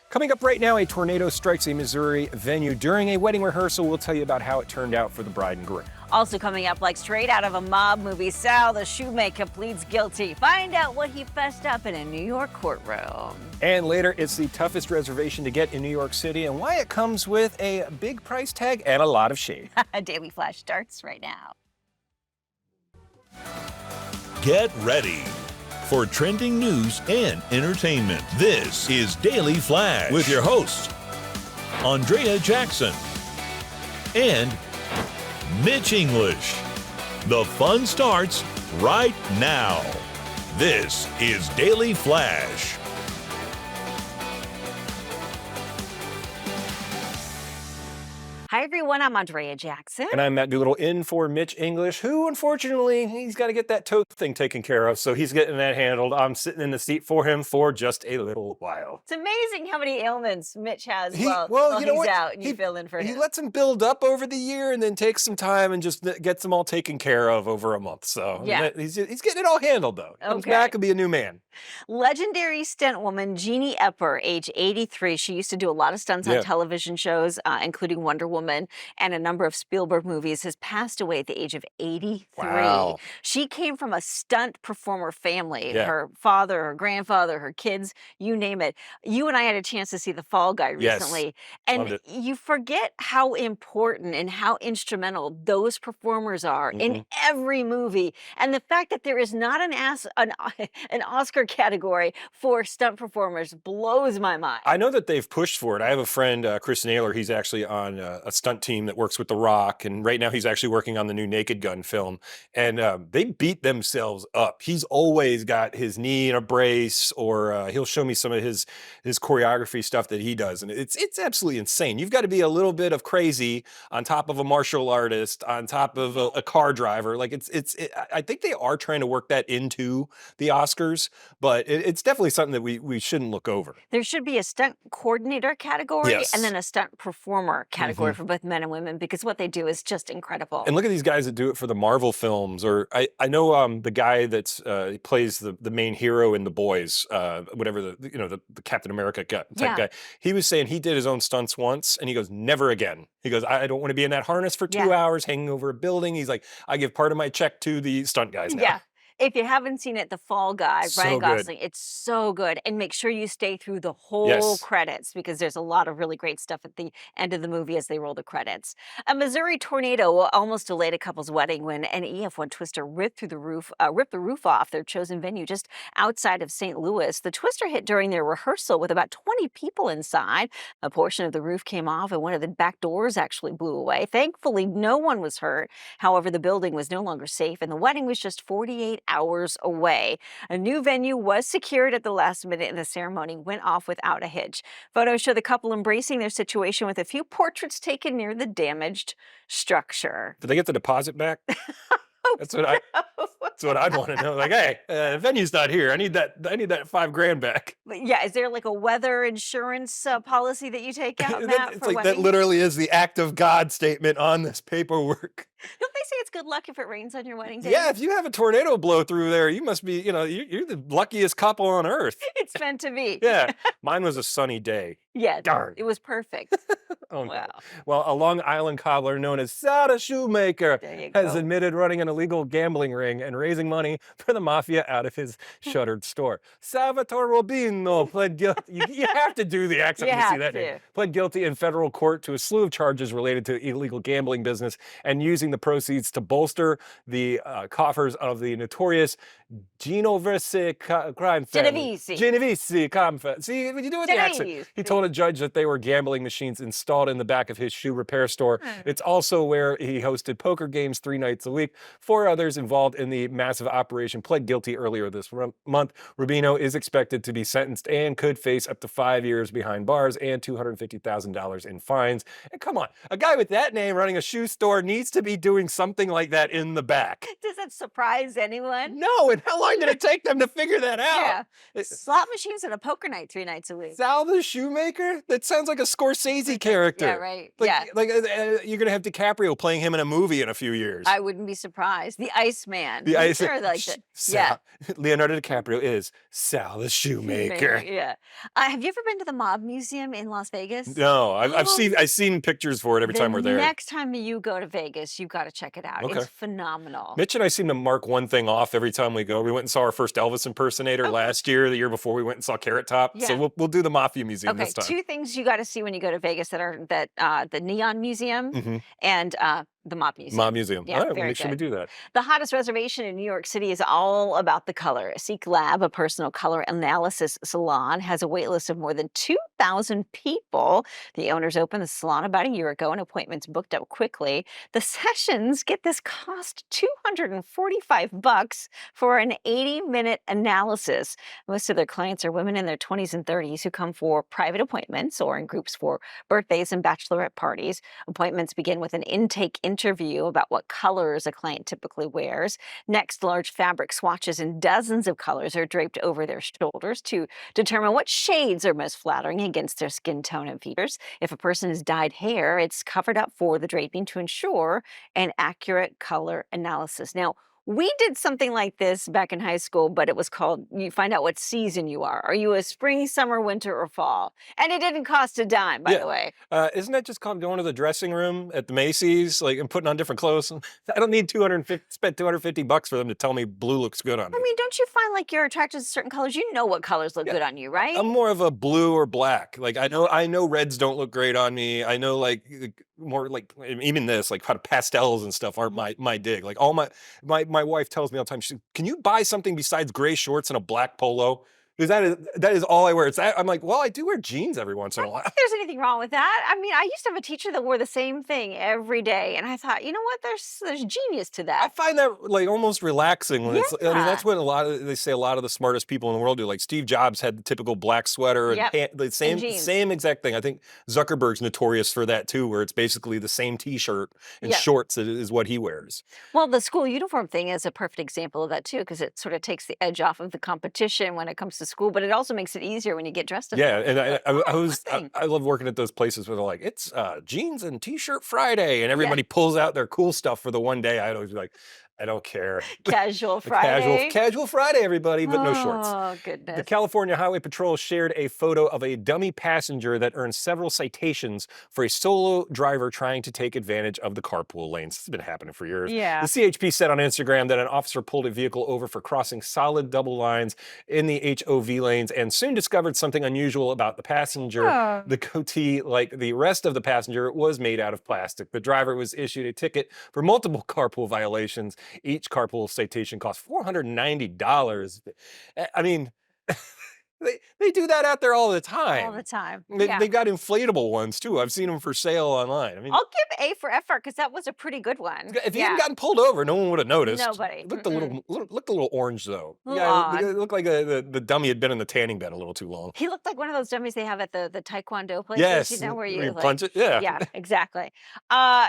Coming up right now, a tornado strikes a Missouri venue during a wedding rehearsal. We'll tell you about how it turned out for the bride and groom. Also coming up, like straight out of a mob movie, Sal the shoemaker pleads guilty. Find out what he fessed up in a New York courtroom. And later, it's the toughest reservation to get in New York City and why it comes with a big price tag and a lot of shade. Daily Flash starts right now. Get ready for trending news and entertainment. This is Daily Flash with your hosts, Andrea Jackson and Mitch English. The fun starts right now. This is Daily Flash. Hi, everyone. I'm Andrea Jackson. And I'm Matt Doolittle in for Mitch English, who unfortunately, he's got to get that toe thing taken care of. So he's getting that handled. I'm sitting in the seat for him for just a little while. It's amazing how many ailments Mitch has You while know he's what? out and you fill in for him. He lets them build up over the year and then takes some time and just gets them all taken care of over a month. So yeah. he's getting it all handled, though. Comes back and be a new man. Legendary stunt woman Jeannie Epper, age 83. She used to do a lot of stunts on television shows, including Wonder Woman and a number of Spielberg movies, has passed away at the age of 83. Wow. She came from a stunt performer family. Yeah. Her father, her grandfather, her kids, you name it. You and I had a chance to see The Fall Guy recently. And you forget how important and how instrumental those performers are in every movie. And the fact that there is not an Oscar category for stunt performers blows my mind. I know that they've pushed for it. I have a friend, Chris Naylor. He's actually on a stunt team that works with The Rock, and right now he's actually working on the new Naked Gun film. And they beat themselves up. He's always got his knee in a brace, or he'll show me some of his choreography stuff that he does, and it's absolutely insane. You've got to be a little bit of crazy on top of a martial artist, on top of a car driver. Like I think they are trying to work that into the Oscars, but it's definitely something that we shouldn't look over. There should be a stunt coordinator category and then a stunt performer category for both men and women, because what they do is just incredible. And look at these guys that do it for the Marvel films, or I know the guy that's he plays the main hero in The Boys, whatever the Captain America type guy. He was saying he did his own stunts once, and he goes, never again. He goes, I don't want to be in that harness for 2 hours hanging over a building. He's like, I give part of my check to the stunt guys now. Yeah. If you haven't seen it, The Fall Guy, So Ryan good. Gosling, it's so good. And make sure you stay through the whole credits, because there's a lot of really great stuff at the end of the movie as they roll the credits. A Missouri tornado almost delayed a couple's wedding when an EF1 twister ripped the roof off their chosen venue just outside of St. Louis. The twister hit during their rehearsal with about 20 people inside. A portion of the roof came off and one of the back doors actually blew away. Thankfully, no one was hurt. However, the building was no longer safe and the wedding was just 48 hours away. A new venue was secured at the last minute and the ceremony went off without a hitch. Photos show the couple embracing their situation with a few portraits taken near the damaged structure. Did they get the deposit back? That's what I'd want to know. Like, hey, the venue's not here. I need that $5,000 back. But yeah, is there like a weather insurance policy that you take out, Matt, It's for like weddings? that literally is the act of God statement on this paperwork. Don't they say it's good luck if it rains on your wedding day? Yeah, if you have a tornado blow through there, you must be, you're the luckiest couple on earth. It's meant to be. Yeah, mine was a sunny day. Yeah, Darn. it was perfect. Oh, no. Wow. Well, a Long Island cobbler known as Sal the Shoemaker has admitted running an illegal gambling ring and raising money for the mafia out of his shuttered store. Salvatore Robino pled guilty. You have to do the accent when you see that name. Pled guilty in federal court to a slew of charges related to illegal gambling business and using the proceeds to bolster the coffers of the notorious Genovese crime family. Genovese crime family. See, when you do it with the accent. He told a judge that they were gambling machines installed in the back of his shoe repair store. It's also where he hosted poker games 3 nights a week. 4 others involved in the massive operation pled guilty earlier this month. Rubino is expected to be sentenced and could face up to 5 years behind bars and $250,000 in fines. And come on, a guy with that name running a shoe store needs to be doing something like that in the back. Does that surprise anyone? No, doing? How long did it take them to figure that Yeah. out? Slot machines and a poker night 3 nights a week. Sal the Shoemaker? That sounds like a Scorsese character. Yeah, right. Like, Yeah. like you're gonna have DiCaprio playing him in a movie in a few years. I wouldn't be surprised. The Iceman. The ice. They're like the, Sal, Leonardo DiCaprio is Sal the Shoemaker. Yeah. Have you ever been to the Mob Museum in Las Vegas? No, I've seen pictures for it every time we're there. Next time you go to Vegas, you've got to check it out. Okay. It's phenomenal. Mitch and I seem to mark one thing off every time we go. We went and saw our first Elvis impersonator last year. The year before, we went and saw Carrot Top. Yeah. So we'll do the Mafia Museum this time. 2 things you got to see when you go to Vegas the Neon Museum and the Mob Museum. Mob Museum. Yeah, All right, very make sure we good. do that. The hottest reservation in New York City is all about the color. Seek Lab, a personal color analysis salon, has a wait list of more than 2,000 people. The owners opened the salon about a year ago and appointments booked up quickly. The sessions, get this, cost $245 for an 80-minute analysis. Most of their clients are women in their 20s and 30s who come for private appointments or in groups for birthdays and bachelorette parties. Appointments begin with an intake interview about what colors a client typically wears. Next, large fabric swatches in dozens of colors are draped over their shoulders to determine what shades are most flattering against their skin tone and features. If a person has dyed hair, it's covered up for the draping to ensure an accurate color analysis. Now, we did something like this back in high school, but it was called, you find out what season you are. Are you a spring, summer, winter, or fall? And it didn't cost a dime, by the way. Isn't that just called going to the dressing room at the Macy's, like, and putting on different clothes? I don't need spend $250 for them to tell me blue looks good on me. I mean, don't you find like you're attracted to certain colors? You know what colors look good on you, right? I'm more of a blue or black. Like, I know reds don't look great on me. I know, like, more like even this, like, kind of pastels and stuff aren't my dig. Like, all my wife tells me all the time, can you buy something besides gray shorts and a black polo? Because that is all I wear. It's that. I'm like, well, I do wear jeans every once in a while. I don't think there's anything wrong with that. I mean, I used to have a teacher that wore the same thing every day, and I thought, you know what? There's genius to I that. find that, like, almost relaxing when it's. I mean, that's what they say a lot of the smartest people in the world do. Like Steve Jobs had the typical black sweater and the same exact thing. I think Zuckerberg's notorious for that too, where it's basically the same T-shirt and shorts is what he wears. Well, the school uniform thing is a perfect example of that too, because it sort of takes the edge off of the competition when it comes to school, but it also makes it easier when you get dressed up. Yeah, and I love working at those places where they're like, it's jeans and T-shirt Friday, and everybody pulls out their cool stuff for the one day. I'd always be like, I don't care. Casual Friday. Casual Friday, everybody, but no shorts. Oh, goodness. The California Highway Patrol shared a photo of a dummy passenger that earned several citations for a solo driver trying to take advantage of the carpool lanes. This has been happening for years. Yeah. The CHP said on Instagram that an officer pulled a vehicle over for crossing solid double lines in the HOV lanes and soon discovered something unusual about the passenger. Oh. The goatee, like the rest of the passenger, was made out of plastic. The driver was issued a ticket for multiple carpool violations. Each carpool citation cost $490. I mean, they do that out there all the time. All the time. They got inflatable ones too. I've seen them for sale online. I mean, I'll give A for effort because that was a pretty good one. if he hadn't gotten pulled over, no one would have noticed. Nobody. It looked a little orange though. Little Yeah, odd. it looked like the dummy had been in the tanning bed a little too long. He looked like one of those dummies they have at the taekwondo places, Yes, you know, where you you like, punch it. Yeah, yeah, exactly.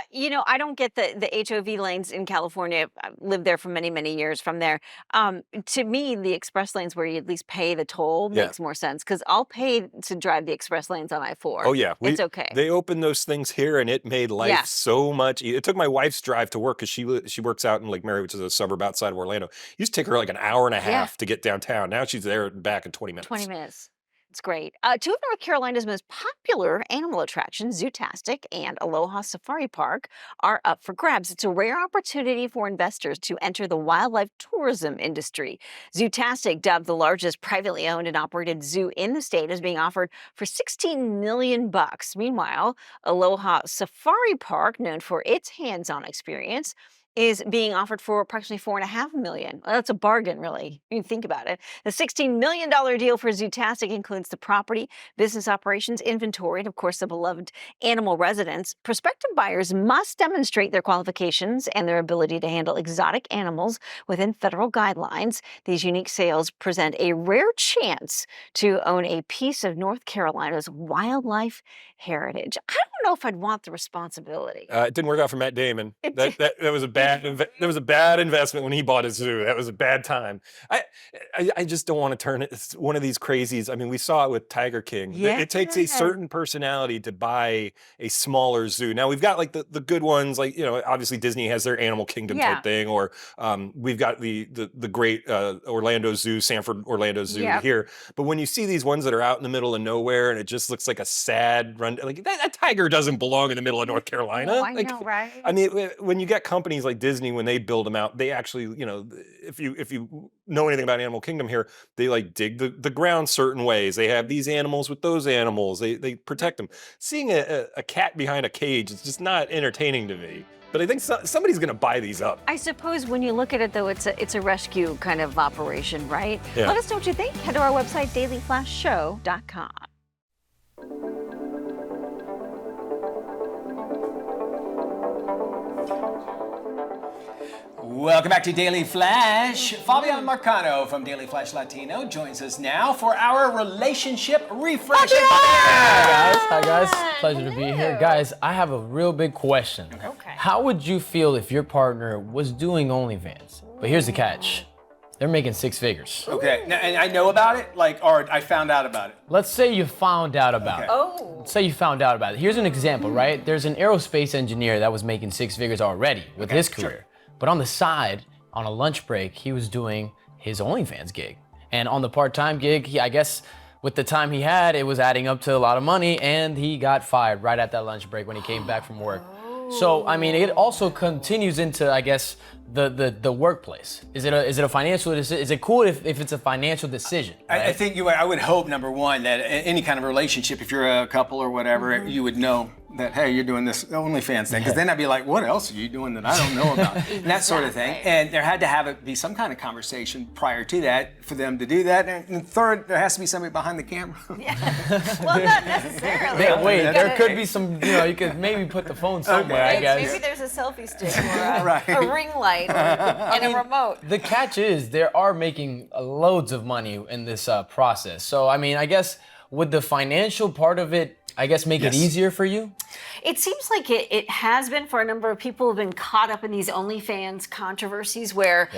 You know, I don't get the HOV lanes in California. I've lived there for many, many years from there. To me, the express lanes where you at least pay the toll makes more sense because I'll pay to drive the express lanes on I-4. Oh yeah, it's okay. They opened those things here, and it made life so much easier. It took my wife's drive to work because she works out in Lake Mary, which is a suburb outside of Orlando. It used to take her like an hour and a half to get downtown. Now she's there and back in 20 minutes. 20 minutes. It's great. Two of North Carolina's most popular animal attractions, Zootastic and Aloha Safari Park, are up for grabs. It's a rare opportunity for investors to enter the wildlife tourism industry. Zootastic, dubbed the largest privately owned and operated zoo in the state, is being offered for $16 million. Meanwhile, Aloha Safari Park, known for its hands-on experience, is being offered for approximately $4.5 million. Well, that's a bargain, really, when you think about it. The $16 million deal for Zootastic includes the property, business operations, inventory, and of course the beloved animal residence. Prospective buyers must demonstrate their qualifications and their ability to handle exotic animals within federal guidelines. These unique sales present a rare chance to own a piece of North Carolina's wildlife heritage. I don't don't know if I'd want the responsibility. It didn't work out for Matt Damon. It That was a bad that was a bad investment when he bought his zoo. That was a bad time. I just don't want to turn it. It's one of these crazies. I mean, we saw it with Tiger King. It takes a certain personality to buy a smaller zoo. Now we've got like the good ones, like obviously Disney has their Animal Kingdom type thing, or we've got the great Orlando Zoo, Sanford Orlando Zoo here. But when you see these ones that are out in the middle of nowhere and it just looks like a sad run, like that tiger doesn't belong in the middle of North Carolina. Oh, I know, right? I mean, when you get companies like Disney, when they build them out, they actually, if you know anything about Animal Kingdom here, they like dig the ground certain ways. They have these animals with those animals. They protect them. Seeing a cat behind a cage is just not entertaining to me. But I think somebody's going to buy these up. I suppose when you look at it, though, it's a rescue kind of operation, right? Yeah. Let us know what you think. Head to our website, dailyflashshow.com. Welcome back to Daily Flash. Fabian Marcano from Daily Flash Latino joins us now for our relationship refresh. Hi guys, pleasure to be here. Guys, I have a real big question. Okay. How would you feel if your partner was doing OnlyFans? But here's the catch. They're making 6 figures. Okay, now, and I know about it, or I found out about it. Let's say you found out about it. Oh. Let's say you found out about it. Here's an example, right? There's an aerospace engineer that was making 6 figures already with his career. Sure. But on the side, on a lunch break, he was doing his OnlyFans gig. And on the part-time gig, I guess with the time he had, it was adding up to a lot of money, and he got fired right at that lunch break when he came back from work. So, I mean, it also continues into, I guess, the workplace. Is it a financial decision? Is it cool if it's a financial decision? Right? I think I would hope, number one, that any kind of relationship, if you're a couple or whatever, you would know that, hey, you're doing this OnlyFans thing. Because then I'd be like, what else are you doing that I don't know about? And that sort of thing. And there had to be some kind of conversation prior to that for them to do that. And third, there has to be somebody behind the camera. Well, not necessarily. Wait, there could be some, you could maybe put the phone somewhere, I guess. Maybe there's a selfie stick or a ring light and a remote. The catch is they are making loads of money in this process. So, I mean, I guess would the financial part of it, I guess, make it easier for you? It seems like it has been for a number of people who've been caught up in these OnlyFans controversies where,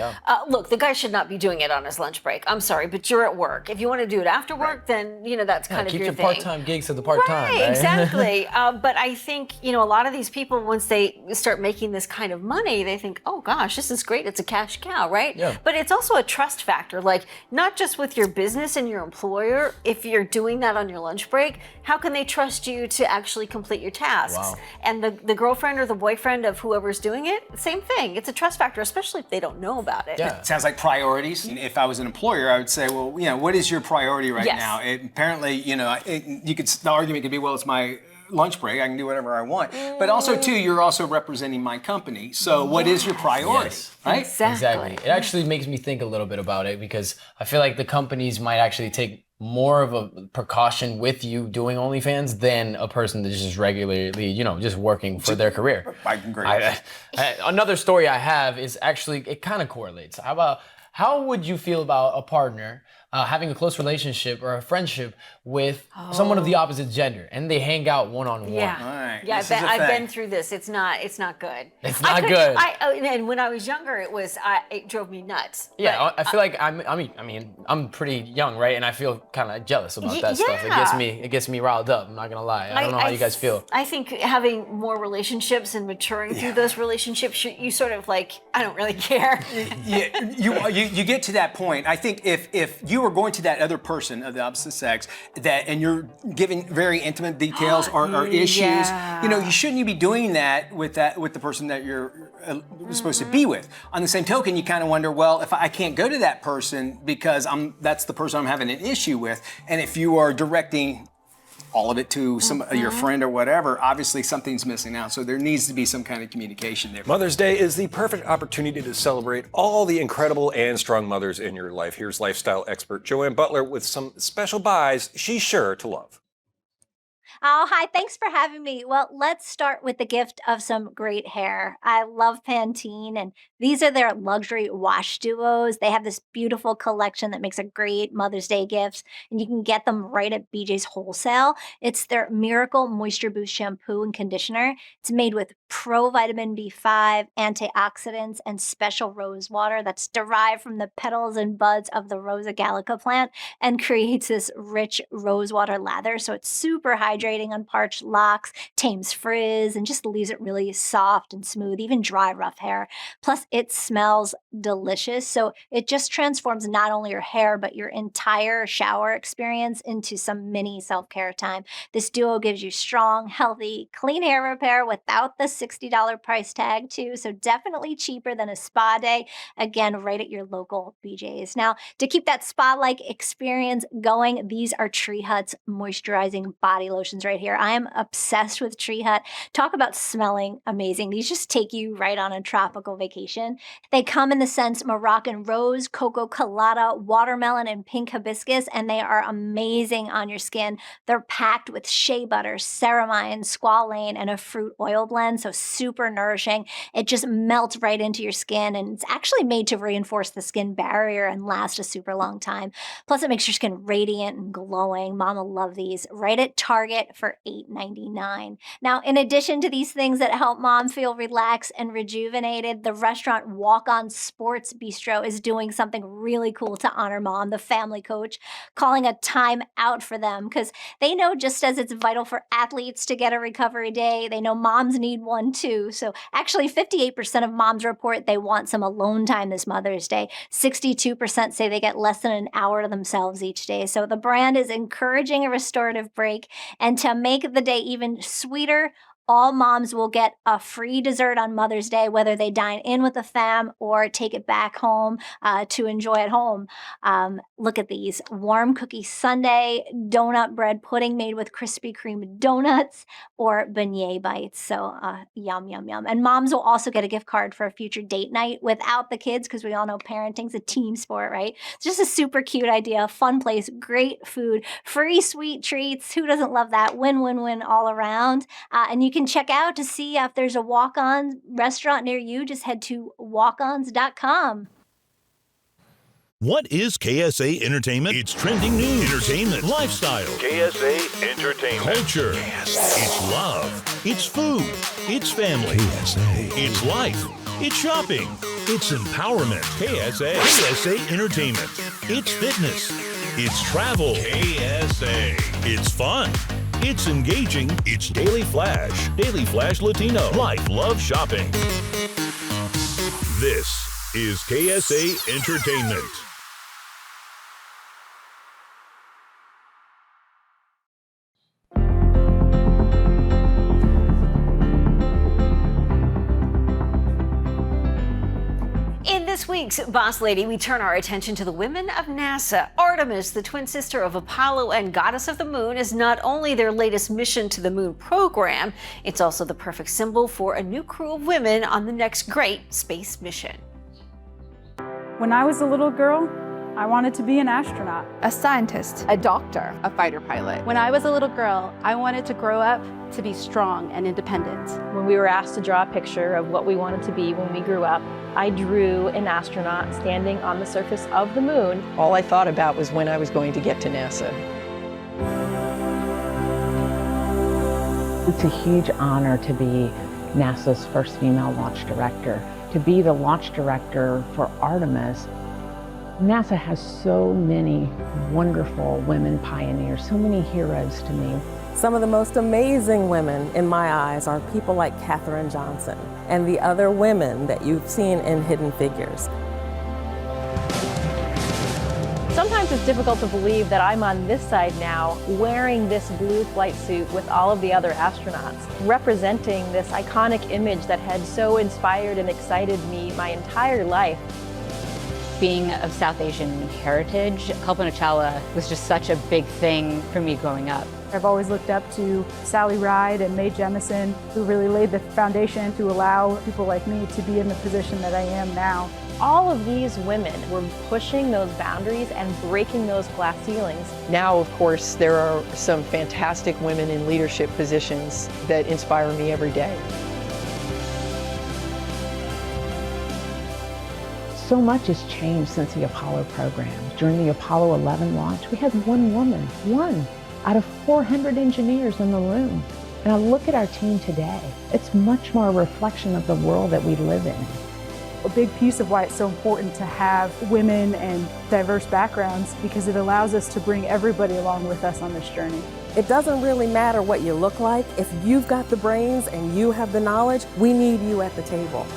look, the guy should not be doing it on his lunch break. I'm sorry, but you're at work. If you want to do it after work, then, that's kind of your thing. Keep your part-time gigs to the part-time, right? Exactly. But I think, a lot of these people, once they start making this kind of money, they think, oh gosh, this is great. It's a cash cow, right? Yeah. But it's also a trust factor, like not just with your business and your employer. If you're doing that on your lunch break, how can they trust you to actually complete your tasks? Wow. And the girlfriend or the boyfriend of whoever's doing it, same thing. It's a trust factor, especially if they don't know about it. Yeah. It sounds like priorities. If I was an employer, I would say, well, what is your priority right Yes. now? Apparently, the argument could be, well, it's my lunch break. I can do whatever I want. But also, too, you're also representing my company. So what is your priority? Yes. Right? Exactly. It actually makes me think a little bit about it because I feel like the companies might actually take more of a precaution with you doing OnlyFans than a person that's just regularly, just working for their career. I agree. Another story I have is actually, it kind of correlates. How would you feel about a partner having a close relationship or a friendship with someone of the opposite gender, and they hang out one-on-one? Yeah, Right. yeah. This is a I've been thing. through this. It's not good. It's not good. And when I was younger, it drove me nuts. Yeah, But, I feel like I'm pretty young, right? And I feel kind of jealous about that stuff. It gets me riled up. I'm not gonna lie. I don't know how you guys feel. I think having more relationships and maturing through those relationships, you sort of like, I don't really care. You get to that point. I think if you were going to that other person of the opposite sex and you're giving very intimate details or issues, you shouldn't be doing that with the person that you're supposed to be with. On the same token, you kind of wonder, well, if I can't go to that person because that's the person I'm having an issue with, and if you are directing all of it to your friend or whatever, obviously something's missing out. So there needs to be some kind of communication there. Mother's Day is the perfect opportunity to celebrate all the incredible and strong mothers in your life. Here's lifestyle expert Joanne Butler with some special buys she's sure to love. Oh, hi. Thanks for having me. Well, let's start with the gift of some great hair. I love Pantene, and these are their luxury wash duos. They have this beautiful collection that makes a great Mother's Day gift, and you can get them right at BJ's Wholesale. It's their Miracle Moisture Boost shampoo and conditioner. It's made with pro vitamin B5, antioxidants, and special rose water that's derived from the petals and buds of the Rosa gallica plant and creates this rich rosewater lather. So it's super hydrating on parched locks, tames frizz, and just leaves it really soft and smooth, even dry, rough hair. Plus, it smells delicious. So it just transforms not only your hair, but your entire shower experience into some mini self care time. This duo gives you strong, healthy, clean hair repair without the $60 price tag, too. So definitely cheaper than a spa day. Again, right at your local BJ's. Now, to keep that spa-like experience going, these are Tree Hut's moisturizing body lotions right here. I am obsessed with Tree Hut. Talk about smelling amazing. These just take you right on a tropical vacation. They come in the scents Moroccan rose, cocoa colada, watermelon, and pink hibiscus, and they are amazing on your skin. They're packed with shea butter, ceramide, squalane, and a fruit oil blend, so super nourishing. It just melts right into your skin, and it's actually made to reinforce the skin barrier and last a super long time. Plus, it makes your skin radiant and glowing. Mama love these. Right at Target for $8.99. Now, in addition to these things that help mom feel relaxed and rejuvenated, the restaurant Walk On Sports Bistro is doing something really cool to honor mom, the family coach, calling a time out for them because they know just as it's vital for athletes to get a recovery day, they know moms need one too. So actually 58% of moms report they want some alone time this Mother's Day. 62% say they get less than an hour to themselves each day. So the brand is encouraging a restorative break. And to make the day even sweeter, all moms will get a free dessert on Mother's Day, whether they dine in with the fam or take it back home to enjoy at home. Look at these. Warm cookie sundae, donut bread pudding made with Krispy Kreme donuts, or beignet bites. So yum, yum, yum. And moms will also get a gift card for a future date night without the kids, because we all know parenting's a team sport, right? It's just a super cute idea, fun place, great food, free sweet treats. Who doesn't love that? Win, win, win all around. And you can check out to see if there's a walk-on restaurant near you. Just head to walkons.com. What is KSA Entertainment? It's trending news, entertainment, lifestyle. KSA Entertainment. Culture. It's love. It's food. It's family. KSA. It's life. It's shopping. It's empowerment. KSA Entertainment. It's fitness. It's travel. KSA. It's fun. It's engaging. It's Daily Flash. Daily Flash Latino. Life, love, shopping. This is KSA Entertainment. In this week's Boss Lady, we turn our attention to the women of NASA. Artemis, the twin sister of Apollo and goddess of the moon, is not only their latest mission to the moon program, it's also the perfect symbol for a new crew of women on the next great space mission. When I was a little girl, I wanted to be an astronaut, a scientist, a doctor, a fighter pilot. When I was a little girl, I wanted to grow up to be strong and independent. When we were asked to draw a picture of what we wanted to be when we grew up, I drew an astronaut standing on the surface of the moon. All I thought about was when I was going to get to NASA. It's a huge honor to be NASA's first female launch director. To be the launch director for Artemis. NASA has so many wonderful women pioneers, so many heroes to me. Some of the most amazing women in my eyes are people like Katherine Johnson and the other women that you've seen in Hidden Figures. Sometimes it's difficult to believe that I'm on this side now wearing this blue flight suit with all of the other astronauts, representing this iconic image that had so inspired and excited me my entire life. Being of South Asian heritage, Kalpana Chawla was just such a big thing for me growing up. I've always looked up to Sally Ride and Mae Jemison, who really laid the foundation to allow people like me to be in the position that I am now. All of these women were pushing those boundaries and breaking those glass ceilings. Now, of course, there are some fantastic women in leadership positions that inspire me every day. So much has changed since the Apollo program. During the Apollo 11 launch, we had one woman, one out of 400 engineers in the room. And I look at our team today, it's much more a reflection of the world that we live in. A big piece of why it's so important to have women and diverse backgrounds, because it allows us to bring everybody along with us on this journey. It doesn't really matter what you look like. If you've got the brains and you have the knowledge, we need you at the table.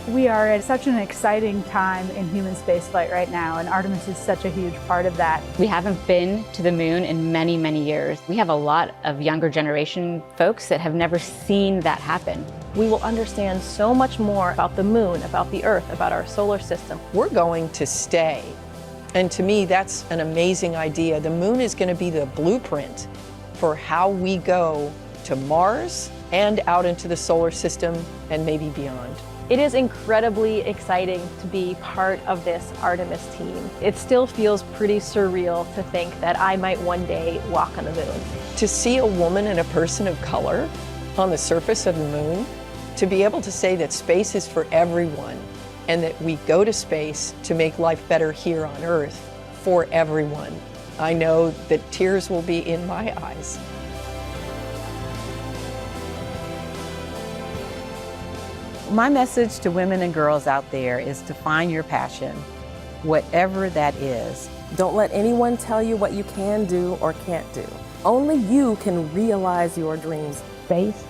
We are at such an exciting time in human spaceflight right now, and Artemis is such a huge part of that. We haven't been to the moon in many, many years. We have a lot of younger generation folks that have never seen that happen. We will understand so much more about the moon, about the Earth, about our solar system. We're going to stay. And to me, that's an amazing idea. The moon is going to be the blueprint for how we go to Mars and out into the solar system and maybe beyond. It is incredibly exciting to be part of this Artemis team. It still feels pretty surreal to think that I might one day walk on the moon. To see a woman and a person of color on the surface of the moon, to be able to say that space is for everyone and that we go to space to make life better here on Earth for everyone. I know that tears will be in my eyes. My message to women and girls out there is to find your passion, whatever that is. Don't let anyone tell you what you can do or can't do. Only you can realize your dreams. Space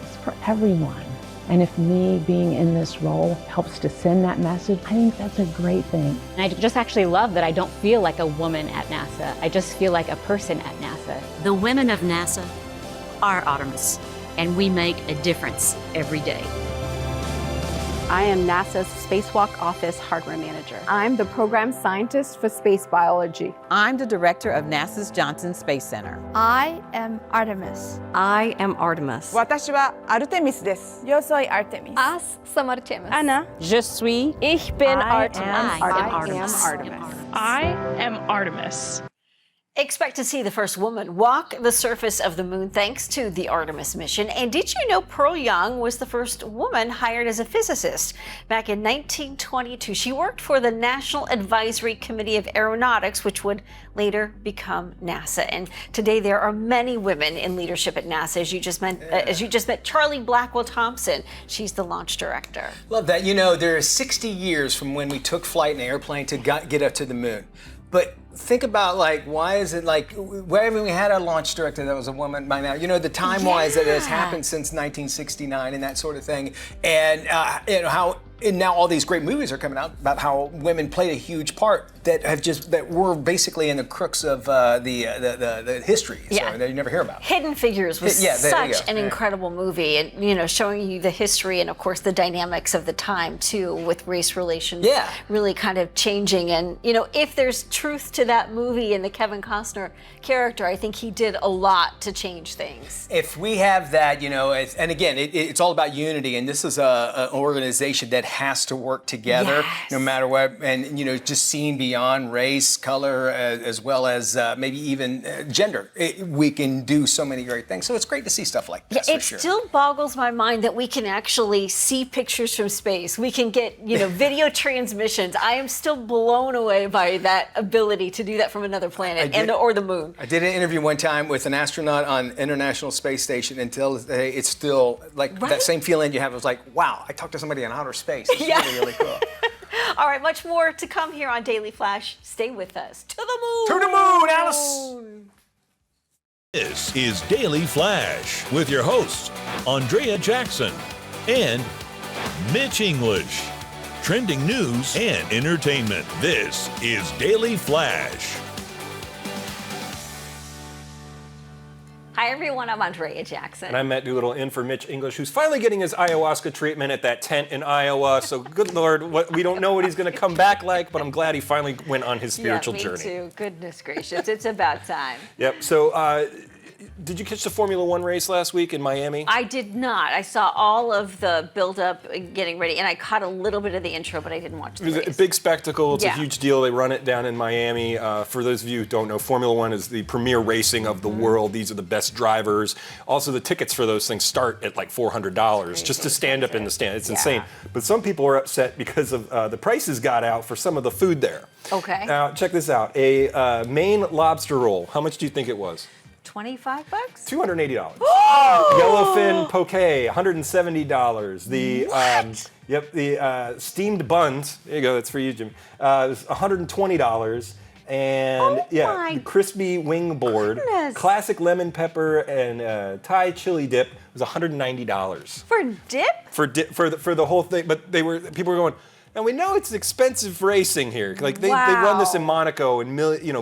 is for everyone. And if me being in this role helps to send that message, I think that's a great thing. And I just actually love that I don't feel like a woman at NASA. I just feel like a person at NASA. The women of NASA are Artemis, and we make a difference every day. I am NASA's Spacewalk Office Hardware Manager. I'm the Program Scientist for Space Biology. I'm the Director of NASA's Johnson Space Center. I am Artemis. I am Artemis. 私はアルテミスです。Yo soy Artemis. As some Artemis. Ana. Je suis. Ich bin Artemis. I am Artemis. Expect to see the first woman walk the surface of the moon thanks to the Artemis mission. And did you know Pearl Young was the first woman hired as a physicist? Back in 1922, she worked for the National Advisory Committee of Aeronautics, which would later become NASA. And today there are many women in leadership at NASA. As you just met Charlie Blackwell Thompson. She's the launch director. Love that. You know, there are 60 years from when we took flight in an airplane to get up to the moon. But think about, like, why is it like, where haven't we had a launch director that was a woman by now? You know, the time-wise that has happened since 1969 and that sort of thing. And you know, how and now all these great movies are coming out about how women played a huge part that were basically in the crux of the history, so that you never hear about. Hidden Figures was such an incredible movie, and you know, showing you the history and of course the dynamics of the time too, with race relations really kind of changing. And you know, if there's truth to that movie and the Kevin Costner character, I think he did a lot to change things. If we have that, you know, and again, it's all about unity, and this is an organization that has to work together no matter what, and you know, just seeing beyond race, color, as well as maybe even gender, we can do so many great things. So it's great to see stuff like this. It still boggles my mind that we can actually see pictures from space. We can get, you know, video transmissions. I am still blown away by that ability to do that from another planet or the moon. I did an interview one time with an astronaut on International Space Station, and it's still like that same feeling you have. It was like, wow, I talked to somebody in outer space. It's really, really cool. All right, much more to come here on Daily Flash. Stay with us. To the moon! To the moon, Alice! This is Daily Flash with your hosts, Andrea Jackson and Mitch English. Trending news and entertainment. This is Daily Flash. Hi, everyone. I'm Andrea Jackson. And I'm Matt Doolittle in for Mitch English, who's finally getting his ayahuasca treatment at that tent in Iowa. So, good Lord, we don't know what he's going to come back like, but I'm glad he finally went on his spiritual journey. Me too. Goodness gracious. It's about time. Yep. So, Did you catch the Formula One race last week in Miami? I did not. I saw all of the build-up getting ready, and I caught a little bit of the intro, but I didn't watch the race. It was a big spectacle. It's a Yeah. huge deal. They run it down in Miami. For those of you who don't know, Formula One is the premier racing of the world. These are the best drivers. Also, the tickets for those things start at like $400 just to stand up in the stand. It's insane. But some people are upset because of the prices got out for some of the food there. Okay. Now, check this out. A Maine lobster roll. How much do you think it was? $25? $280. Yellowfin poke, $170. The steamed buns. There you go. That's for you, Jim. Was $120. And the crispy wing board, classic lemon pepper and Thai chili dip was $190 For dip? for the whole thing. But people were going, and we know it's expensive racing here. Like they run this in Monaco, and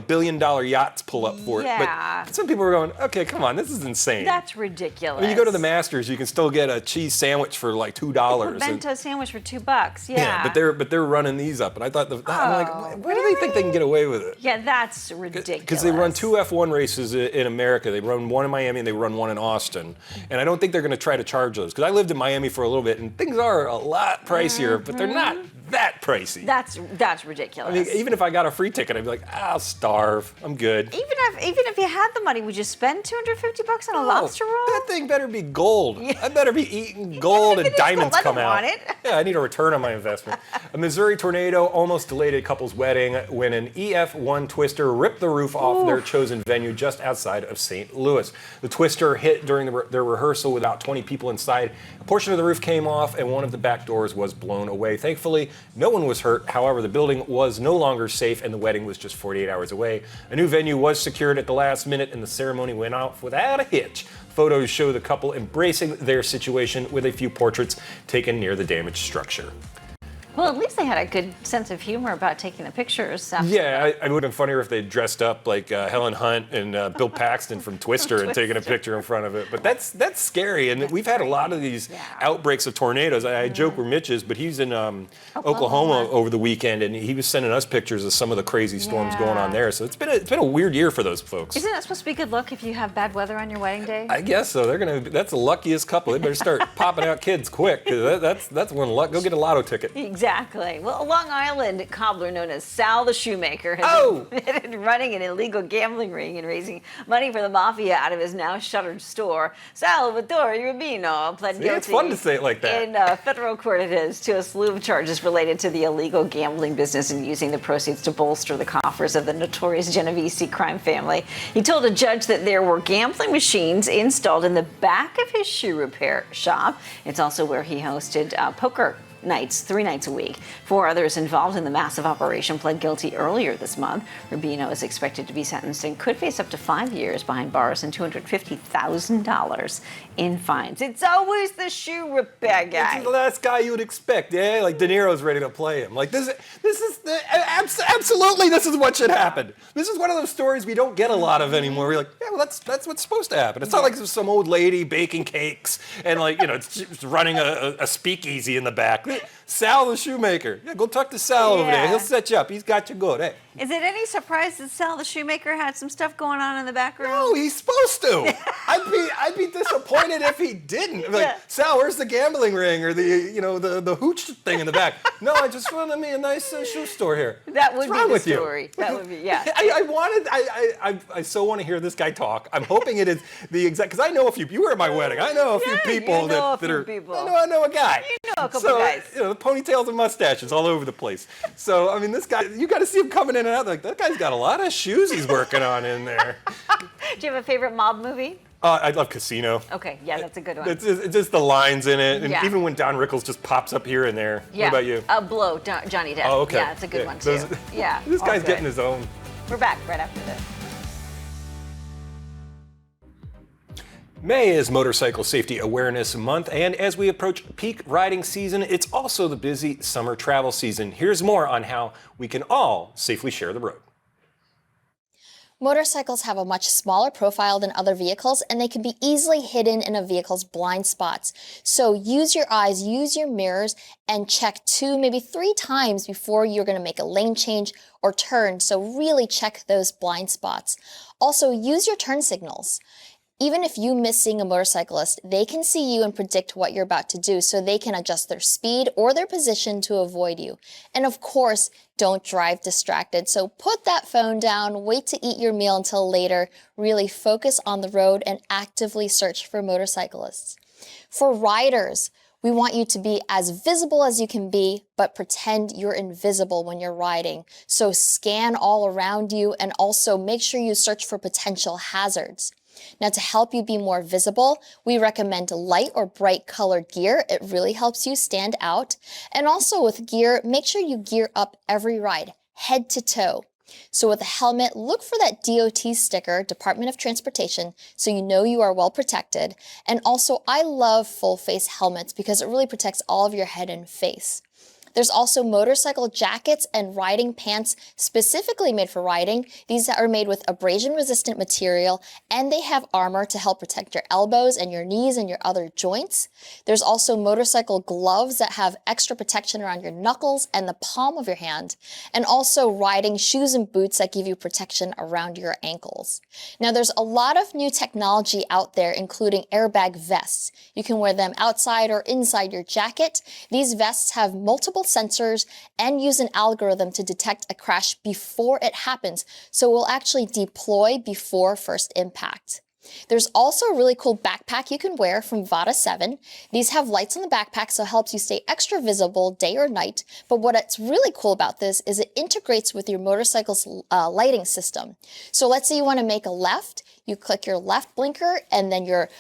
billion-dollar yachts pull up for it. But some people were going, okay, come on, this is insane. That's ridiculous. When you go to the Masters, you can still get a cheese sandwich for like $2. A bento sandwich for $2. Yeah. But they're running these up, and I thought I'm like, where do they think they can get away with it? Yeah, that's ridiculous. Because they run 2 F1 races in America. They run one in Miami and they run one in Austin. And I don't think they're going to try to charge those. Because I lived in Miami for a little bit, and things are a lot pricier, but they're not that pricey. That's ridiculous. I mean, even if I got a free ticket, I'd be like, I'll starve. I'm good. Even if you had the money, would you spend $250 on a lobster roll? That thing better be gold. I better be eating gold and diamonds come out. I don't want it. Yeah, I need a return on my investment. A Missouri tornado almost delayed a couple's wedding when an EF1 twister ripped the roof off their chosen venue just outside of St. Louis. The twister hit during their rehearsal with about 20 people inside. A portion of the roof came off and one of the back doors was blown away. Thankfully, no one was hurt. However, the building was no longer safe and the wedding was just 48 hours away. A new venue was secured at the last minute and the ceremony went off without a hitch. Photos show the couple embracing their situation with a few portraits taken near the damaged structure. Well, at least they had a good sense of humor about taking the pictures. Yeah, it would have been funnier if they dressed up like Helen Hunt and Bill Paxton from Twister and taken a picture in front of it. But that's scary, and we've had a lot of these outbreaks of tornadoes. I joke where Mitch is, but he's in Oklahoma over the weekend, and he was sending us pictures of some of the crazy storms going on there. So it's been a weird year for those folks. Isn't that supposed to be good luck if you have bad weather on your wedding day? I guess so. That's the luckiest couple. They better start popping out kids quick, because that's when luck. Go get a lotto ticket. Exactly. Well, a Long Island cobbler known as Sal the Shoemaker has admitted running an illegal gambling ring and raising money for the mafia out of his now shuttered store. Salvatore Rubino pled guilty. It's fun to say it like that. In federal court it is, to a slew of charges related to the illegal gambling business and using the proceeds to bolster the coffers of the notorious Genovese crime family. He told a judge that there were gambling machines installed in the back of his shoe repair shop. It's also where he hosted poker nights, 3 nights a week. 4 others involved in the massive operation pled guilty earlier this month. Rubino is expected to be sentenced and could face up to 5 years behind bars and $250,000 in fines. It's always the shoe repair guy. It's the last guy you would expect, yeah? Like De Niro's ready to play him. Like this is absolutely this is what should happen. This is one of those stories we don't get a lot of anymore. We're like, yeah, well that's what's supposed to happen. It's not like some old lady baking cakes and it's running a speakeasy in the back. Sal the Shoemaker. Yeah, go talk to Sal over there. He'll set you up. He's got you good. Hey. Is it any surprise that Sal the Shoemaker had some stuff going on in the background? No, he's supposed to. I'd be disappointed if he didn't. Like, Sal, where's the gambling ring or the hooch thing in the back? No, I just wanted me a nice shoe store here. That would What's wrong be with the story. You? That would be, yeah. I so want to hear this guy talk. I'm hoping it is the exact, because I know a few. You were at my wedding. I know a few people that are. People. I know a guy. You know a couple guys. Ponytails and mustaches all over the place. So I mean, this guy, you got to see him coming in and out. Like that guy's got a lot of shoes he's working on in there. Do you have a favorite mob movie? I love Casino. Okay, yeah, that's a good one. It's just the lines in it, and even when Don Rickles just pops up here and there. Yeah. What about you? Blow, Johnny Depp. Oh, okay. Yeah, it's a good one too. Yeah. This guy's getting his own. We're back right after this. May is Motorcycle Safety Awareness Month, and as we approach peak riding season, it's also the busy summer travel season. Here's more on how we can all safely share the road. Motorcycles have a much smaller profile than other vehicles, and they can be easily hidden in a vehicle's blind spots. So use your eyes, use your mirrors, and check 2, maybe 3 times before you're going to make a lane change or turn. So really check those blind spots. Also, use your turn signals. Even if you miss seeing a motorcyclist, they can see you and predict what you're about to do, so they can adjust their speed or their position to avoid you. And of course, don't drive distracted. So put that phone down, wait to eat your meal until later, really focus on the road and actively search for motorcyclists. For riders, we want you to be as visible as you can be, but pretend you're invisible when you're riding. So scan all around you and also make sure you search for potential hazards. Now, to help you be more visible, we recommend light or bright colored gear. It really helps you stand out. And also with gear, make sure you gear up every ride, head to toe. So with a helmet, look for that DOT sticker, Department of Transportation, so you know you are well protected. And also, I love full face helmets because it really protects all of your head and face. There's also motorcycle jackets and riding pants specifically made for riding. These are made with abrasion-resistant material, and they have armor to help protect your elbows and your knees and your other joints. There's also motorcycle gloves that have extra protection around your knuckles and the palm of your hand, and also riding shoes and boots that give you protection around your ankles. Now, there's a lot of new technology out there, including airbag vests. You can wear them outside or inside your jacket. These vests have multiple sensors and use an algorithm to detect a crash before it happens, so it will actually deploy before first impact. There's also a really cool backpack you can wear from Vada 7. These have lights on the backpack, so it helps you stay extra visible day or night. But what's really cool about this is it integrates with your motorcycle's lighting system. So let's say you want to make a left, you click your left blinker, and then your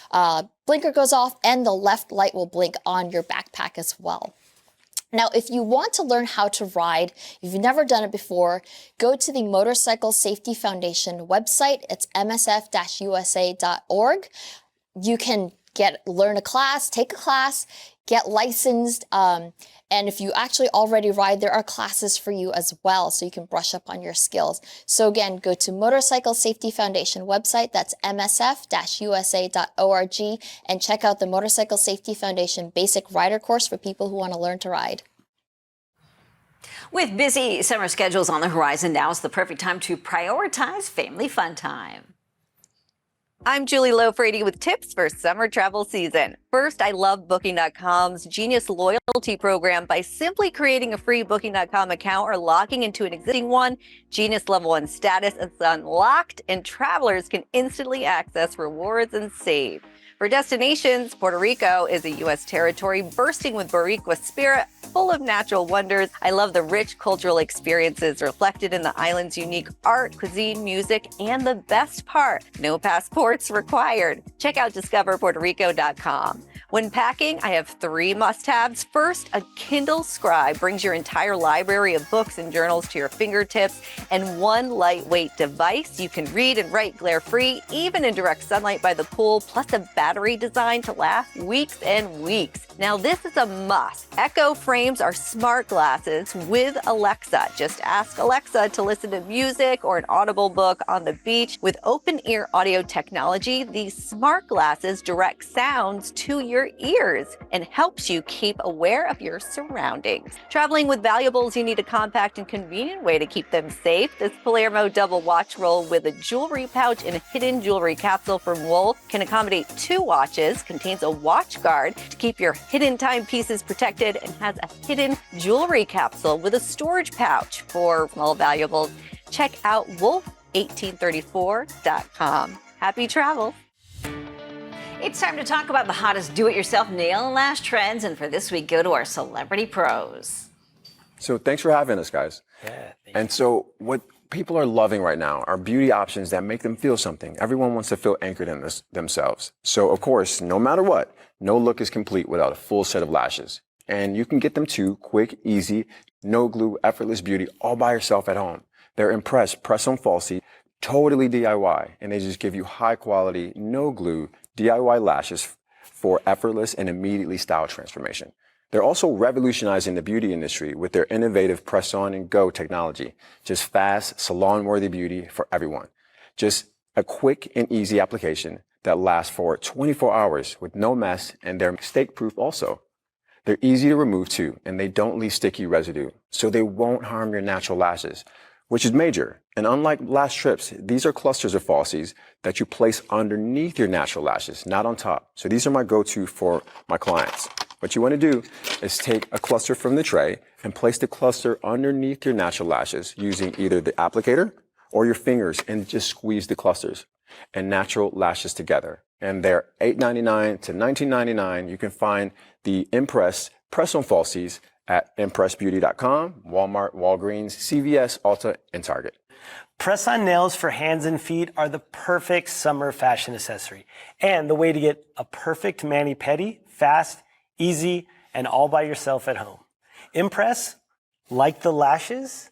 blinker goes off, and the left light will blink on your backpack as well. Now, if you want to learn how to ride, if you've never done it before, go to the Motorcycle Safety Foundation website. It's msf-usa.org. You can learn a class, take a class, get licensed, and if you actually already ride, there are classes for you as well, so you can brush up on your skills. So again, go to Motorcycle Safety Foundation website, that's msf-usa.org, and check out the Motorcycle Safety Foundation Basic Rider course for people who want to learn to ride. With busy summer schedules on the horizon, now is the perfect time to prioritize family fun time. I'm Julie Loafrady with tips for summer travel season. First, I love Booking.com's Genius Loyalty Program. By simply creating a free Booking.com account or logging into an existing one, Genius Level 1 status is unlocked and travelers can instantly access rewards and save. For destinations, Puerto Rico is a U.S. territory bursting with Boricua spirit, full of natural wonders. I love the rich cultural experiences reflected in the island's unique art, cuisine, music, and the best part, no passports required. Check out discoverpuertorico.com. When packing, I have 3 must-haves. First, a Kindle Scribe brings your entire library of books and journals to your fingertips, and one lightweight device you can read and write glare-free, even in direct sunlight by the pool, plus a battery designed to last weeks and weeks. Now, this is a must. Echo frames are smart glasses with Alexa. Just ask Alexa to listen to music or an Audible book on the beach. With open-ear audio technology, these smart glasses direct sounds to your ears and helps you keep aware of your surroundings. Traveling with valuables, you need a compact and convenient way to keep them safe. This Palermo double watch roll with a jewelry pouch and a hidden jewelry capsule from Wool can accommodate 2 watches, contains a watch guard to keep your hidden timepieces protected, and has a hidden jewelry capsule with a storage pouch for small valuables. Check out wolf1834.com. Happy travels. It's time to talk about the hottest do-it-yourself nail and lash trends, and for this week, go to our celebrity pros. So thanks for having us, guys. And so what people are loving right now are beauty options that make them feel something. Everyone wants to feel anchored in themselves. So of course, no matter what, no look is complete without a full set of lashes. And you can get them too, quick, easy, no glue, effortless beauty, all by yourself at home. They're press-on falsie, totally DIY, and they just give you high quality, no glue, DIY lashes for effortless and immediately style transformation. They're also revolutionizing the beauty industry with their innovative press-on and go technology. Just fast, salon-worthy beauty for everyone. Just a quick and easy application that lasts for 24 hours with no mess, and they're mistake-proof also. They're easy to remove too, and they don't leave sticky residue, so they won't harm your natural lashes. which is major. And unlike lash strips, these are clusters of falsies that you place underneath your natural lashes, not on top. So these are my go-to for my clients. What you want to do is take a cluster from the tray and place the cluster underneath your natural lashes using either the applicator or your fingers and just squeeze the clusters and natural lashes together. And they're $8.99 to $19.99. You can find the Impress press-on falsies at impressbeauty.com, Walmart, Walgreens, CVS, Ulta, and Target. Press-on nails for hands and feet are the perfect summer fashion accessory and the way to get a perfect mani-pedi fast, easy, and all by yourself at home. Impress, like the lashes,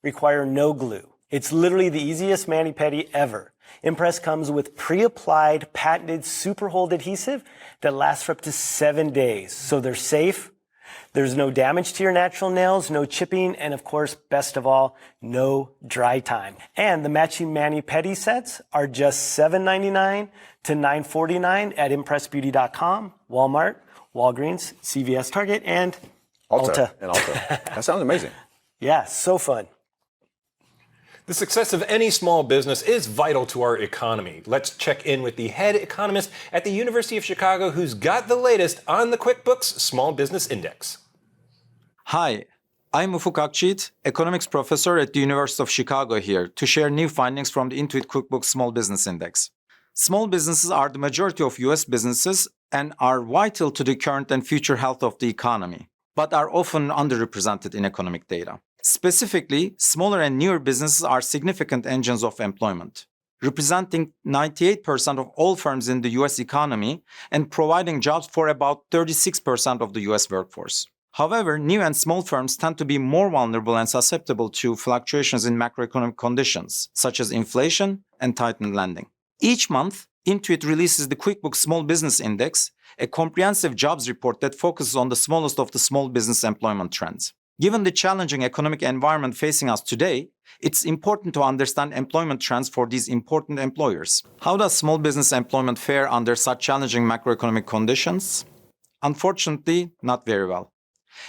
require no glue. It's literally the easiest mani-pedi ever. Impress comes with pre-applied, patented super hold adhesive that lasts for up to 7 days. So they're safe, there's no damage to your natural nails, no chipping, and of course, best of all, no dry time. And the matching mani-pedi sets are just $7.99 to $9.49 at impressbeauty.com, Walmart, Walgreens, CVS, Target, and Ulta. And Ulta. That sounds amazing. Yeah, so fun. The success of any small business is vital to our economy. Let's check in with the head economist at the University of Chicago who's got the latest on the QuickBooks Small Business Index. Hi, I'm Ufuk Akçiğit, economics professor at the University of Chicago here to share new findings from the Intuit QuickBooks Small Business Index. Small businesses are the majority of U.S. businesses and are vital to the current and future health of the economy, but are often underrepresented in economic data. Specifically, smaller and newer businesses are significant engines of employment, representing 98% of all firms in the U.S. economy and providing jobs for about 36% of the U.S. workforce. However, new and small firms tend to be more vulnerable and susceptible to fluctuations in macroeconomic conditions, such as inflation and tightened lending. Each month, Intuit releases the QuickBooks Small Business Index, a comprehensive jobs report that focuses on the smallest of the small business employment trends. Given the challenging economic environment facing us today, it's important to understand employment trends for these important employers. How does small business employment fare under such challenging macroeconomic conditions? Unfortunately, not very well.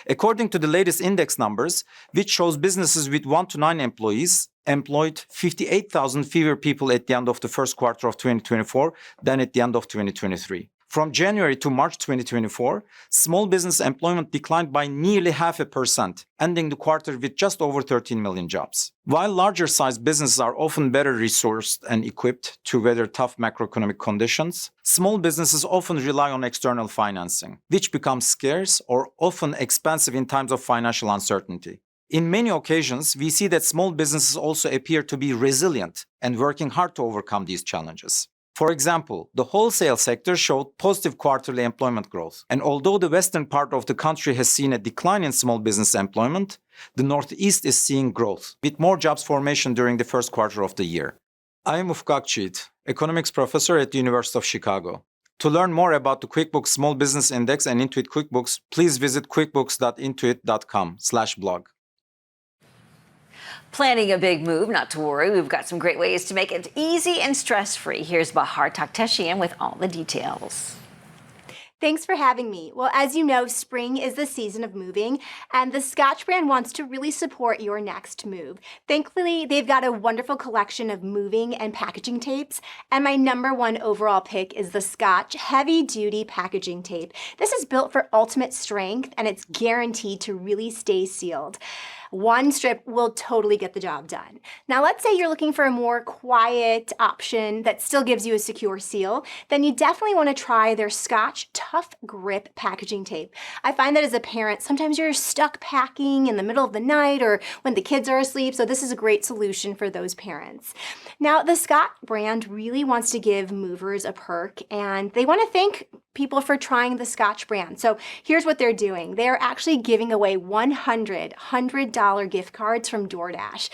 According to the latest index numbers, which shows businesses with 1 to 9 employees employed 58,000 fewer people at the end of the first quarter of 2024 than at the end of 2023. From January to March 2024, small business employment declined by nearly 0.5%, ending the quarter with just over 13 million jobs. While larger-sized businesses are often better resourced and equipped to weather tough macroeconomic conditions, small businesses often rely on external financing, which becomes scarce or often expensive in times of financial uncertainty. In many occasions, we see that small businesses also appear to be resilient and working hard to overcome these challenges. For example, the wholesale sector showed positive quarterly employment growth. And although the western part of the country has seen a decline in small business employment, the Northeast is seeing growth, with more jobs formation during the first quarter of the year. I am Ufuk Akçiğit, economics professor at the University of Chicago. To learn more about the QuickBooks Small Business Index and Intuit QuickBooks, please visit quickbooks.intuit.com/blog. Planning a big move? Not to worry. We've got some great ways to make it easy and stress-free. Here's Bahar Takhteshian with all the details. Thanks for having me. Well, as you know, spring is the season of moving, and the Scotch brand wants to really support your next move. Thankfully, they've got a wonderful collection of moving and packaging tapes, and my #1 overall pick is the Scotch Heavy Duty Packaging Tape. This is built for ultimate strength, and it's guaranteed to really stay sealed. One strip will totally get the job done. Now, let's say you're looking for a more quiet option that still gives you a secure seal, then you definitely want to try their Scotch Tough Grip Packaging Tape. I find that as a parent, sometimes you're stuck packing in the middle of the night or when the kids are asleep, so this is a great solution for those parents. Now, the Scotch brand really wants to give movers a perk, and they want to thank people for trying the Scotch brand. So here's what they're doing. They're actually giving away $100 gift cards from DoorDash.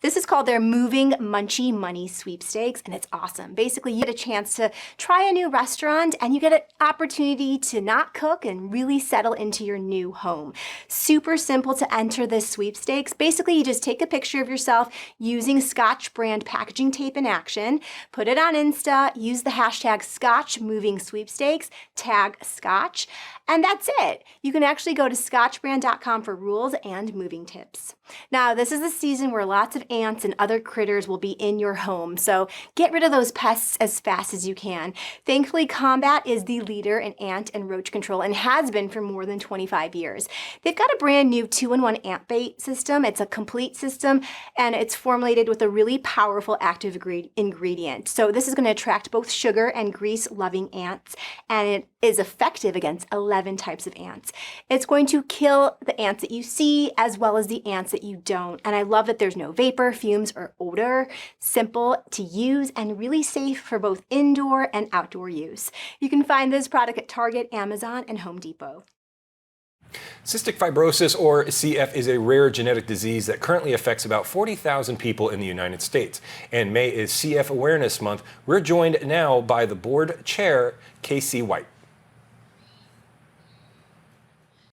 This is called their Moving Munchie Money Sweepstakes, and it's awesome. Basically, you get a chance to try a new restaurant, and you get an opportunity to not cook and really settle into your new home. Super simple to enter this sweepstakes. Basically, you just take a picture of yourself using Scotch brand packaging tape in action, put it on Insta, use the hashtag Scotch Moving Sweepstakes, tag Scotch, and that's it. You can actually go to scotchbrand.com for rules and moving tips. Now, this is a season where lots of ants and other critters will be in your home, so get rid of those pests as fast as you can. Thankfully, Combat is the leader in ant and roach control and has been for more than 25 years. They've got a brand new 2-in-1 ant bait system. It's a complete system, and it's formulated with a really powerful active ingredient. So this is going to attract both sugar and grease-loving ants, and it is effective against 11 types of ants. It's going to kill the ants that you see as well as the ants that you don't. And I love that there's no vapor, fumes, or odor. Simple to use and really safe for both indoor and outdoor use. You can find this product at Target, Amazon, and Home Depot. Cystic fibrosis, or CF, is a rare genetic disease that currently affects about 40,000 people in the United States. And May is CF Awareness Month. We're joined now by the board chair, Casey White.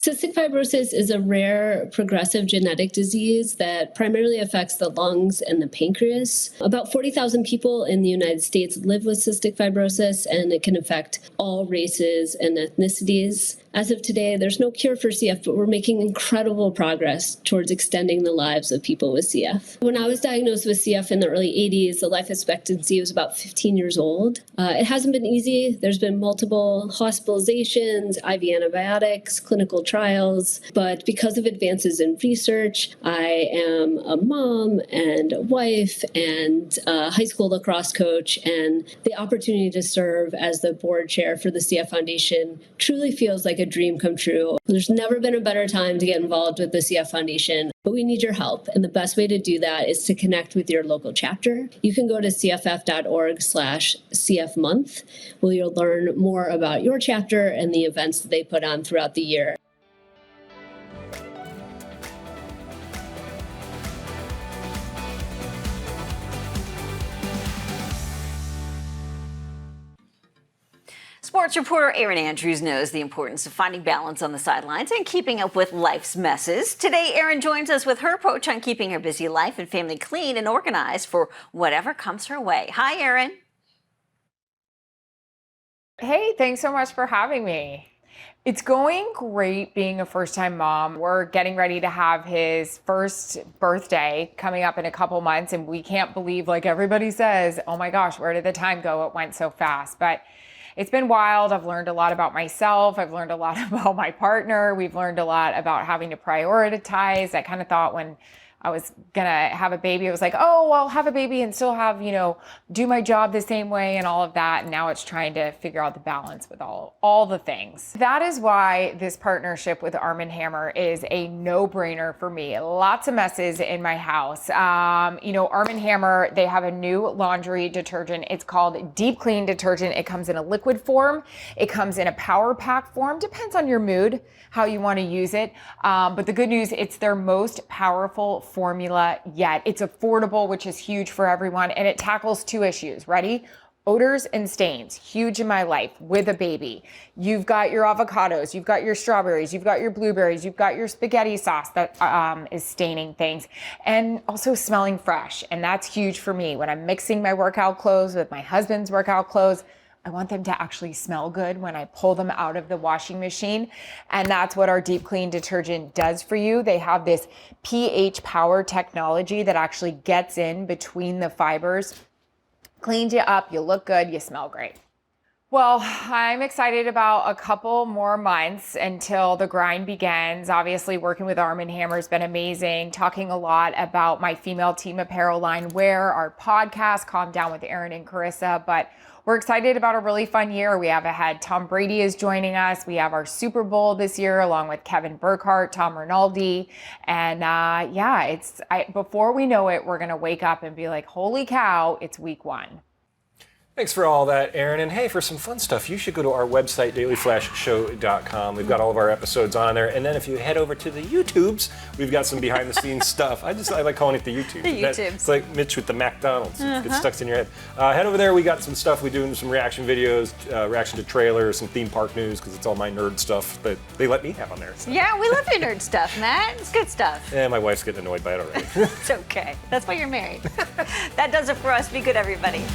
Cystic fibrosis is a rare progressive genetic disease that primarily affects the lungs and the pancreas. About 40,000 people in the United States live with cystic fibrosis, and it can affect all races and ethnicities. As of today, there's no cure for CF, but we're making incredible progress towards extending the lives of people with CF. When I was diagnosed with CF in the early 80s, the life expectancy was about 15 years old. It hasn't been easy. There's been multiple hospitalizations, IV antibiotics, clinical trials, but because of advances in research, I am a mom and a wife and a high school lacrosse coach, and the opportunity to serve as the board chair for the CF Foundation truly feels like a dream come true. There's never been a better time to get involved with the CF Foundation, but we need your help. And the best way to do that is to connect with your local chapter. You can go to cff.org/CF month, where you'll learn more about your chapter and the events that they put on throughout the year. Sports reporter Erin Andrews knows the importance of finding balance on the sidelines and keeping up with life's messes. Today, Erin joins us with her approach on keeping her busy life and family clean and organized for whatever comes her way. Hi, Erin. Hey, thanks so much for having me. It's going great being a first-time mom. We're getting ready to have his first birthday coming up in a couple months, and we can't believe, like everybody says, oh my gosh, where did the time go? It went so fast. But it's been wild. I've learned a lot about myself. I've learned a lot about my partner. We've learned a lot about having to prioritize. I kind of thought when I was gonna have a baby, it was like, oh, I'll have a baby and still have, do my job the same way and all of that. And now it's trying to figure out the balance with all the things. That is why this partnership with Arm & Hammer is a no-brainer for me. Lots of messes in my house. Arm & Hammer, they have a new laundry detergent. It's called Deep Clean Detergent. It comes in a liquid form. It comes in a power pack form. Depends on your mood, how you want to use it. But the good news, it's their most powerful formula yet. It's affordable, which is huge for everyone, and it tackles two issues. Ready? Odors and stains, huge in my life with a baby. You've got your avocados, you've got your strawberries, you've got your blueberries, you've got your spaghetti sauce that is staining things, and also smelling fresh. And that's huge for me. When I'm mixing my workout clothes with my husband's workout clothes, I want them to actually smell good when I pull them out of the washing machine. And that's what our Deep Clean Detergent does for you. They have this pH power technology that actually gets in between the fibers, cleans you up, you look good, you smell great. Well, I'm excited about a couple more months until the grind begins. Obviously, working with Arm & Hammer has been amazing. Talking a lot about my female team apparel line, Wear, our podcast, Calm Down with Erin and Carissa. But we're excited about a really fun year we have ahead. Tom Brady is joining us. We have our Super Bowl this year along with Kevin Burkhardt, Tom Rinaldi. And before we know it, we're going to wake up and be like, holy cow, it's week one. Thanks for all that, Aaron. And hey, for some fun stuff, you should go to our website, dailyflashshow.com. We've got all of our episodes on there. And then if you head over to the YouTubes, we've got some behind the scenes stuff. I like calling it the YouTube. The YouTubes. It's like Mitch with the McDonald's. It gets stuck in your head. Head over there. We got some stuff. We do some reaction videos, reaction to trailers, some theme park news, because it's all my nerd stuff that they let me have on there. So. Yeah, we love your nerd stuff, Matt. It's good stuff. Yeah, my wife's getting annoyed by it already. It's okay. That's why you're married. That does it for us. Be good, everybody.